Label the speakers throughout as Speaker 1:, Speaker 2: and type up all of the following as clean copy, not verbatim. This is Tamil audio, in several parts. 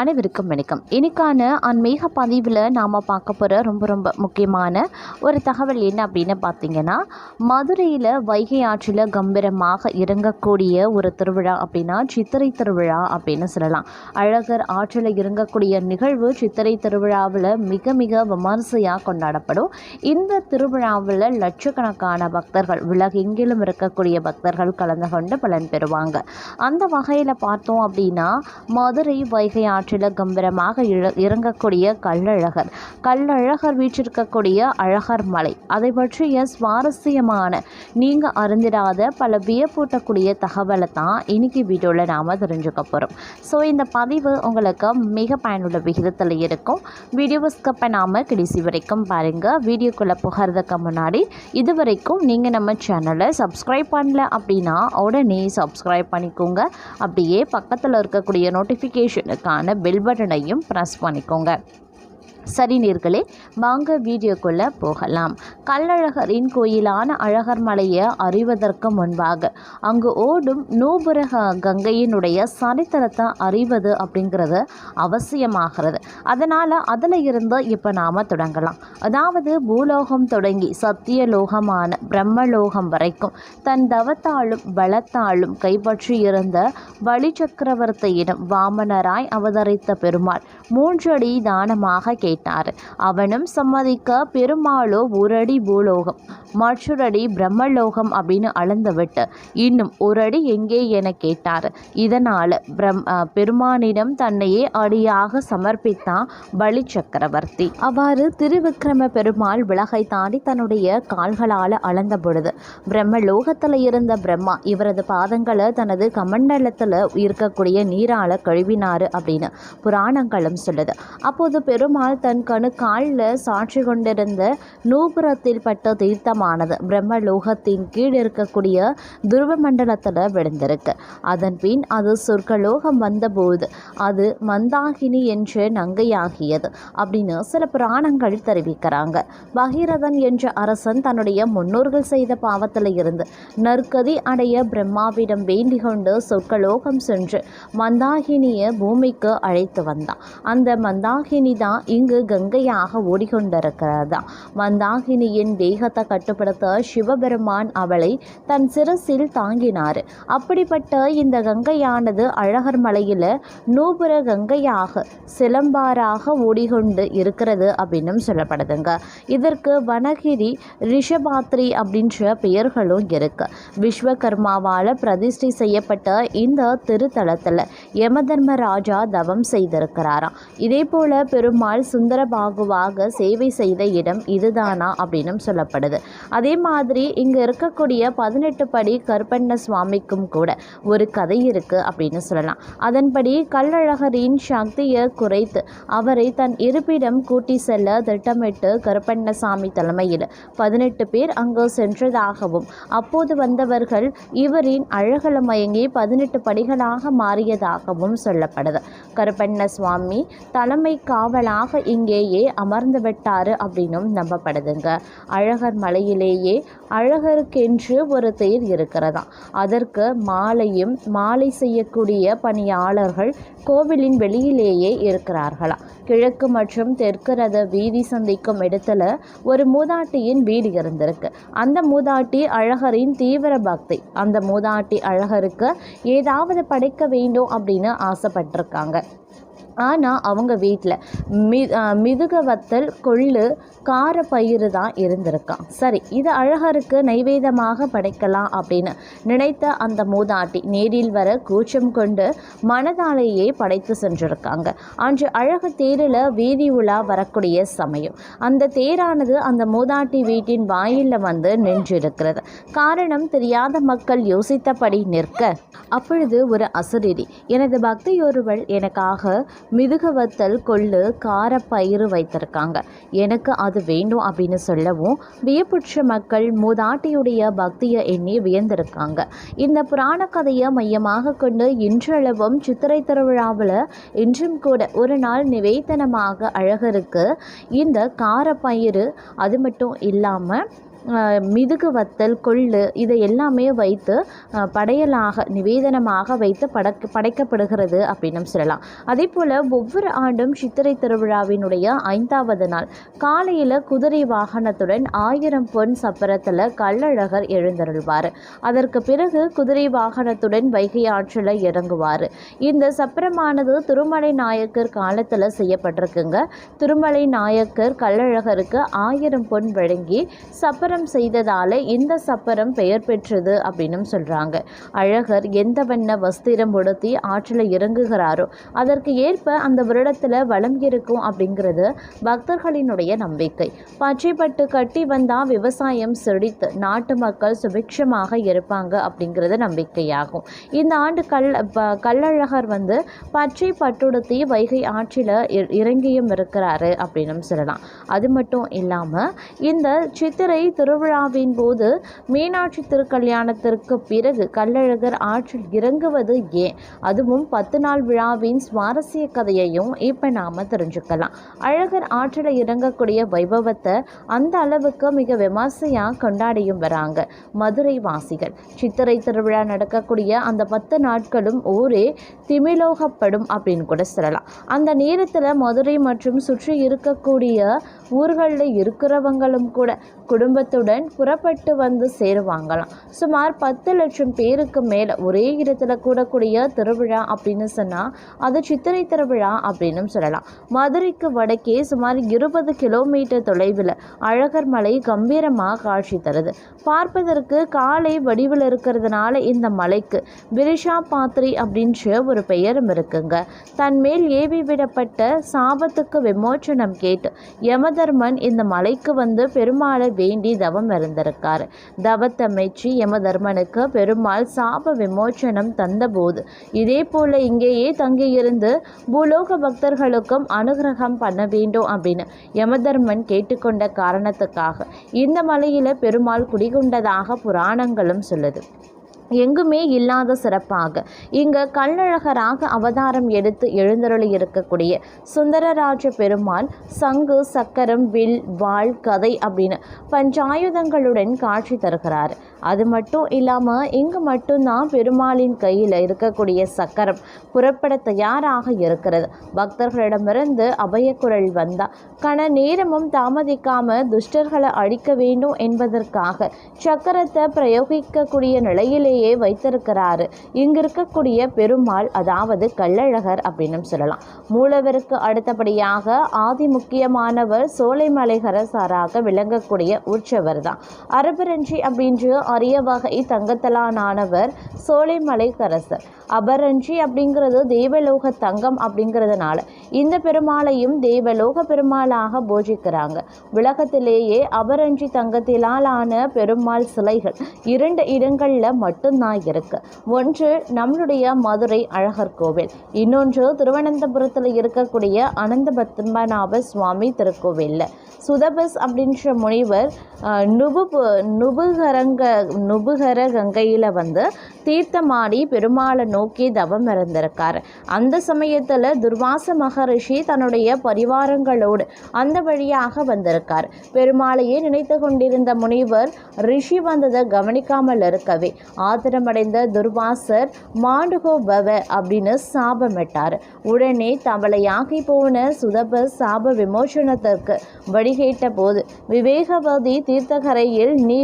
Speaker 1: அனைவருக்கும் வணக்கம். இன்னைக்கான ஆன்மீக பதிவில் நாம் பார்க்க போகிற ரொம்ப முக்கியமான ஒரு தகவல் என்ன அப்படின்னு பார்த்தீங்கன்னா, மதுரையில் வைகை ஆற்றில் கம்பீரமாக இறங்கக்கூடிய ஒரு திருவிழா அப்படின்னா சித்திரை திருவிழா அப்படின்னு சொல்லலாம். அழகர் ஆற்றில் இறங்கக்கூடிய நிகழ்வு சித்திரை திருவிழாவில் மிக விமர்சையாக கொண்டாடப்படும். இந்த திருவிழாவில் லட்சக்கணக்கான பக்தர்கள், உலகெங்கிலும் இருக்கக்கூடிய பக்தர்கள் கலந்து கொண்டு பலன் பெறுவாங்க. அந்த வகையில் பார்த்தோம் அப்படின்னா, மதுரை வைகை ஆற்றில் கம்பீரமாக இறங்கக்கூடிய கள்ளழகர் வீற்றிருக்கக்கூடிய அழகர் மலை, அதை பற்றிய சுவாரஸ்யமான நீங்கள் அறிந்திடாத பல வியப்பூட்டக்கூடிய தகவலை தான் இன்னைக்கு வீடியோவில் நாம் தெரிஞ்சுக்க போகிறோம். ஸோ இந்த பதிவு உங்களுக்கு மிக பயனுள்ள விகிதத்தில் இருக்கும். வீடியோவை ஸ்கிப் பண்ணாமல் கடைசி வரைக்கும் பாருங்கள். வீடியோக்குள்ளே போகிறதுக்கு முன்னாடி இதுவரைக்கும் நீங்கள் நம்ம சேனலை சப்ஸ்கிரைப் பண்ணல அப்படின்னா உடனே சப்ஸ்கிரைப் பண்ணிக்கோங்க. அப்படியே பக்கத்தில் இருக்கக்கூடிய நோட்டிஃபிகேஷனுக்கான பெல் பட்டனையும் ப்ரெஸ் பண்ணிக்கோங்க. சரி நேர்களே, வாங்க வீடியோக்குள்ளே போகலாம். கள்ளழகரின் கோயிலான அழகர் மலையை அறிவதற்கு முன்பாக அங்கு ஓடும் நூபுர கங்கையினுடைய சரித்திரத்தை அறிவது அப்படிங்கிறது அவசியமாகிறது. அதனால் அதில் இருந்து இப்போ நாம் தொடங்கலாம். அதாவது பூலோகம் தொடங்கி சத்தியலோகமான பிரம்மலோகம் வரைக்கும் தன் தவத்தாலும் பலத்தாலும் கைப்பற்றியிருந்த பலி சக்கரவர்த்தியிடம் வாமனராய் அவதரித்த பெருமாள் 3 அடி தானமாக கேட்டார். அவனும் சம்மதிக்க பெருமாளோ 1 அடி பூலோகம், மற்றொரு அடி பிரம்மலோகம் அப்படின்னு அளந்துவிட்டு இன்னும் 1 அடி எங்கே என கேட்டார். இதனால் பெருமானிடம் தன்னையே அடியாக சமர்ப்பித்தான் பலி சக்கரவர்த்தி. அவ்வாறு திருவிக்கிரம பெருமாள் விலகை தாண்டி தன்னுடைய கால்களால் அளந்த பொழுது பிரம்மலோகத்தில் இருந்த பிரம்மா இவரது பாதங்களை தனது கமண்டலத்தில் இருக்கக்கூடிய நீரால் கழுவினார் அப்படின்னு புராணங்களும் சொல்லுது. அப்போது பெருமாள் தன் காலில் சாட்சி கொண்டிருந்த நூபுரத்தில் பட்ட தீர்த்தமானது பிரம்மலோகத்தின் கீழ் இருக்கக்கூடிய துருவ மண்டலத்தில் விழுந்திருக்கு. அதன் பின் அது சொர்க்கலோகம் வந்தபோது அது மந்தாகினி என்ற நங்கையாகியது அப்படின்னு சில புராணங்கள் தெரிவிக்கிறாங்க. பகீரதன் என்ற அரசன் தன்னுடைய முன்னோர்கள் செய்த பாவத்தில் இருந்து நற்கதி அடைய பிரம்மாவிடம் வேண்டிக் கொண்டு சொர்க்கலோகம் சென்று மந்தாகினியை பூமிக்கு அழைத்து வந்தான். அந்த மந்தாகினி தான் இங்கு கங்கையாக ஓடிக்கொண்டிருக்கிறதா. மந்தாகினியின் தேகத்தை கட்டுப்படுத்த சிவபெருமான் அவளை தன் சிரசில் தாங்கினார். அப்படிப்பட்ட இந்த கங்கையானது அழகர் மலையில் நூபுர கங்கையாக சிலம்பாராக ஓடிக்கொண்டு இருக்கிறது அப்படின்னு சொல்லப்படுதுங்க. இதற்கு வனகிரி, ரிஷபாத்ரி அப்படின்ற பெயர்களும் இருக்கு. விஸ்வகர்மாவால் பிரதிஷ்டை செய்யப்பட்ட இந்த திருத்தலத்தில் யமதர்மராஜா தவம் செய்திருக்கிறாராம். இதே போல பெருமாள் சுந்தரபாகுவாக சேவை செய்த இடம் இதுதானா அப்படின்னு சொல்லப்படுது. அதே மாதிரி இங்கே இருக்கக்கூடிய 18 படி கருப்பண்ண சுவாமிக்கும் கூட ஒரு கதை இருக்குது அப்படின்னு சொல்லலாம். அதன்படி கள்ளழகரின் சக்தியை குறைத்து அவரை தன் இருப்பிடம் கூட்டி செல்ல திட்டமிட்டு கருப்பண்ணசாமி தலைமையில் 18 பேர் அங்கு சென்றதாகவும் அப்போது வந்தவர்கள் இவரின் அழகல மயங்கி 18 படிகளாக மாறியதாகவும் சொல்லப்படுது. கருப்பண்ண சுவாமி தலைமை காவலாக இங்கேயே அமர்ந்து விட்டாரு அப்படின்னும் நம்பப்படுதுங்க. அழகர் மலையிலேயே அழகருக்கென்று ஒரு தேர் இருக்கிறதாம். அதற்கு மாலை செய்யக்கூடிய பணியாளர்கள் கோவிலின் வெளியிலேயே இருக்கிறார்களாம். கிழக்கு மற்றும் தெற்கு ரத வீதி சந்திக்கும் இடத்துல ஒரு மூதாட்டியின் வீடு இருந்திருக்கு. அந்த மூதாட்டி அழகரின் தீவிர பக்தி. அந்த மூதாட்டி அழகருக்கு ஏதாவது படைக்க வேண்டும் அப்படின்னு ஆசைப்பட்டிருக்காங்க. ஆனால் அவங்க வீட்டில் மிதுகவத்தல், கொள்ளு, கார பயிறு தான் இருந்திருக்கான். சரி, இது அழகருக்கு நைவேதமாக படைக்கலாம் அப்படின்னு நினைத்த அந்த மூதாட்டி நேரில் வர கூச்சம் கொண்டு மனதாலேயே படைத்து சென்றிருக்காங்க. அன்று அழகு தேரில் வீதி உலா வரக்கூடிய சமயம் அந்த தேரானது அந்த மூதாட்டி வீட்டின் வாயிலில் வந்து நின்றிருக்கிறது. காரணம் தெரியாத மக்கள் யோசித்தபடி நிற்க, அப்பொழுது ஒரு அசுரிரி, எனது பக்தியொருவள் எனக்காக மிதுகவத்தல், கொள்ளு, கார பயிறு வைத்திருக்காங்க, எனக்கு அது வேண்டும் அப்படின்னு சொல்லவும் வியப்புற்ற மக்கள் மூதாட்டியுடைய பக்தியை எண்ணி வியந்திருக்காங்க. இந்த புராண கதையை மையமாக கொண்டு இன்றளவும் சித்திரை திருவிழாவில் இன்றும் கூட ஒரு நாள் நிவேதனமாக அழகருக்கு இந்த கார பயிறு, அது மட்டும் இல்லாமல் மிதுகு வத்தல், கொள்ளு இதை எல்லாமே வைத்து படையலாக நிவேதனமாக வைத்து படைக்கப்படுகிறது அப்படின்னு சொல்லலாம். அதே போல் ஒவ்வொரு ஆண்டும் சித்திரை திருவிழாவினுடைய 5வது நாள் காலையில் குதிரை வாகனத்துடன் 1000 பொன் சப்பரத்தில் கள்ளழகர் எழுந்தருள்வார். அதற்கு பிறகு குதிரை வாகனத்துடன் வைகை ஆற்றில் இறங்குவார். இந்த சப்பரமானது திருமலை நாயக்கர் காலத்தில் செய்யப்பட்டிருக்குங்க. திருமலை நாயக்கர் கள்ளழகருக்கு 1000 பொன் வழங்கி சப்பரம் செய்ததால் இந்த சப்பரம் பெயர் பெற்றது அப்படின்னு சொல்கிறாங்க. அழகர் எந்த வண்ண வஸ்திரம் உடுத்தி ஆற்றில் இறங்குகிறாரோ அதற்கு ஏற்ப அந்த வருடத்தில் வளம் இருக்கும் அப்படிங்கிறது பக்தர்களினுடைய நம்பிக்கை. பச்சைப்பட்டு கட்டி வந்தால் விவசாயம் செழித்து நாட்டு மக்கள் சுபிக்ஷமாக இருப்பாங்க அப்படிங்கிறது நம்பிக்கையாகும். இந்த ஆண்டு கள்ளழகர் பச்சை பட்டுடுத்தி வைகை ஆற்றில் இறங்கியும் இருக்கிறாரு அப்படின்னு சொல்லலாம். அது மட்டும் இல்லாமல் இந்த சித்திரை திருவிழாவின் போது மீனாட்சி திருக்கல்யாணத்திற்கு பிறகு கள்ளழகர் ஆற்றில் இறங்குவது ஏன், அதுவும் 10 நாள் விழாவின் சுவாரஸ்ய கதையையும் இப்போ நாம் தெரிஞ்சுக்கலாம். அழகர் ஆற்றில் இறங்கக்கூடிய வைபவத்தை அந்த அளவுக்கு மிக விமர்சையாக கொண்டாடியும் வராங்க மதுரை வாசிகள். சித்திரை திருவிழா நடக்கக்கூடிய அந்த 10 நாட்களும் ஊரே திமிலோகப்படும் அப்படின்னு கூட சொல்லலாம். அந்த நேரத்தில் மதுரை மற்றும் சுற்றி இருக்கக்கூடிய ஊர்களில் இருக்கிறவங்களும் கூட குடும்பத்துடன் புறப்பட்டு வந்து சேருவாங்களாம். சுமார் 10 லட்சம் பேருக்கு மேலே ஒரே இடத்துல கூடக்கூடிய திருவிழா அப்படின்னு சொன்னால் அது சித்திரை திருவிழா அப்படின்னு சொல்லலாம். மதுரைக்கு வடக்கே சுமார் 20 கிலோமீட்டர் தொலைவில் அழகர் மலை கம்பீரமாக காட்சி தருது. பார்ப்பதற்கு காலை வடிவில் இருக்கிறதுனால இந்த மலைக்கு விரிஷா பாத்திரி அப்படின்ற ஒரு பெயரும் இருக்குங்க. தன் மேல் ஏவி விடப்பட்ட சாபத்துக்கு விமோச்சனம் கேட்டு யமதர்மன் இந்த மலைக்கு பெருமாளை வேண்டி தவம் இருந்திருக்காரு. தவத்தை மெச்சி யமதர்மனுக்கு பெருமாள் சாப விமோச்சனம் தந்தபோது இதே போல இங்கேயே தங்கியிருந்து பூலோக பக்தர்களுக்கும் அனுகிரகம் பண்ண வேண்டும் அப்படின்னு யமதர்மன் கேட்டுக்கொண்ட காரணத்துக்காக இந்த மலையில பெருமாள் குடிகொண்டதாக புராணங்களும் சொல்லுது. எங்குமே இல்லாத சிறப்பாக இங்கே கள்ளழகராக அவதாரம் எடுத்து எழுந்தருளி இருக்கக்கூடிய சுந்தரராஜ பெருமாள் சங்கு, சக்கரம், வில், வாள், கதை அப்படின்னு பஞ்சாயுதங்களுடன் காட்சி தருகிறார். அது மட்டும் இல்லாமல் இங்கு மட்டும்தான் பெருமாளின் கையில் இருக்கக்கூடிய சக்கரம் புறப்பட தயாராக இருக்கிறது. பக்தர்களிடமிருந்து அபயக்குரல் வந்தால் கன நேரமும் தாமதிக்காமல் துஷ்டர்களை அழிக்க வேண்டும் என்பதற்காக சக்கரத்தை பிரயோகிக்கக்கூடிய நிலையிலே வைத்திருக்கிறாரு இங்க இருக்கக்கூடிய பெருமாள், அதாவது கள்ளழகர் அப்படின்னு சொல்லலாம். மூலவருக்கு அடுத்தபடியாக ஆதி முக்கியமானவர் சோலைமலைகரசராக விளங்கக்கூடிய உற்சவர் தான். அரபரஞ்சி அப்படின்ற அரிய வகை தங்கத்தலானவர் சோலைமலைக்கரசர். அபரஞ்சி அப்படிங்கிறது தேவலோக தங்கம் அப்படிங்கிறதுனால இந்த பெருமாளையும் தேவலோக பெருமாளாக பூஜிக்கிறாங்க. உலகத்திலேயே அபரஞ்சி தங்கத்திலான பெருமாள் சிலைகள் 2 இடங்கள்ல மட்டும்தான் இருக்கு. ஒன்று நம்மளுடைய மதுரை அழகர் கோவில், இன்னொன்று திருவனந்தபுரத்தில் இருக்கக்கூடிய அனந்த பத்மநாப சுவாமி திருக்கோவில்ல. சுதபஸ் அப்படின்ற முனிவர் நுபுகர கங்கையில் தீர்த்தமாடி பெருமாளை நோக்கி தவம் இருந்திருக்கார். அந்த சமயத்தில் துர்வாச மகரிஷி தன்னுடைய பரிவாரங்களோடு அந்த வழியாக வந்திருக்கார். பெருமாளையே நினைத்து கொண்டிருந்த முனிவர் ரிஷி வந்ததை கவனிக்காமல் இருக்கவே ஆத்திரமடைந்த துர்வாசர் மாண்டுகோ பவ அப்படின்னு சாபமிட்டார். உடனே தவளையாகி போன சுதபஸ் சாப விமோசனத்திற்கு வழிகேட்ட போது விவேகவதி தீர்த்தகரையில் நீ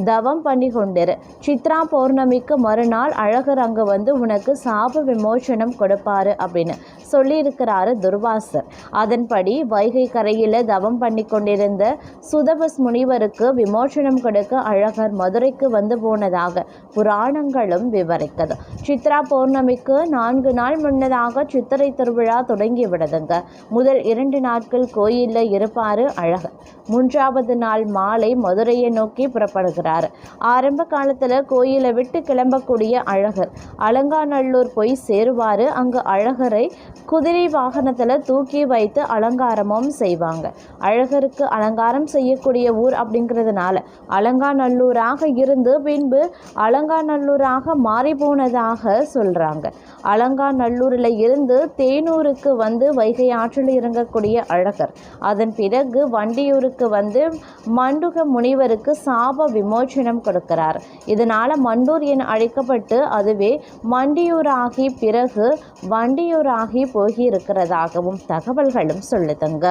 Speaker 1: தவம் பண்ணி கொண்டிரு. சித்ரா பௌர்ணமிக்கு மறுநாள் அழகர் அங்கே உனக்கு சாப விமோசனம் கொடுப்பாரு அப்படின்னு சொல்லியிருக்கிறாரு துர்வாசர். அதன்படி வைகை கரையில் தவம் பண்ணி கொண்டிருந்த சுதபஸ் முனிவருக்கு விமோசனம் கொடுக்க அழகர் மதுரைக்கு போனதாக புராணங்களும் விவரிக்குது. சித்ரா பௌர்ணமிக்கு 4 நாள் முன்னதாக சித்திரை திருவிழா தொடங்கி விடுதுங்க. முதல் 2 நாட்கள் கோயிலில் இருப்பாரு அழகர். 3வது நாள் மாலை மதுரையை நோக்கி புறப்படுகிறார். ஆரம்ப காலத்தில் கோயிலை விட்டு கிளம்பக்கூடிய அழகர் அலங்காநல்லூர் போய் சேருவார். அங்கு அழகரை குதிரை வாகனத்தில் தூக்கி வைத்து அலங்காரமும் செய்வாங்க. அழகருக்கு அலங்காரம் செய்யக்கூடிய ஊர் அப்படிங்கிறதுனால அலங்காநல்லூராக இருந்து பின்பு அலங்காநல்லூராக மாறி போனதாக சொல்கிறாங்க. அலங்காநல்லூரில் இருந்து தேனூருக்கு வந்து வைகை ஆற்றில் இறங்கக்கூடிய அழகர் அதன் பிறகு வண்டியூருக்கு வந்து மண்டுக முனிவருக்கு சாப விமோச்சனம் கொடுக்கிறார். இதனால் மண்டூர் என அழைக்கப்பட்டு அதுவே மண்டியூராகி பிறகு வண்டியூராகி போகி இருக்கிறதாகவும் தகவல்களும் சொல்லுதுங்க.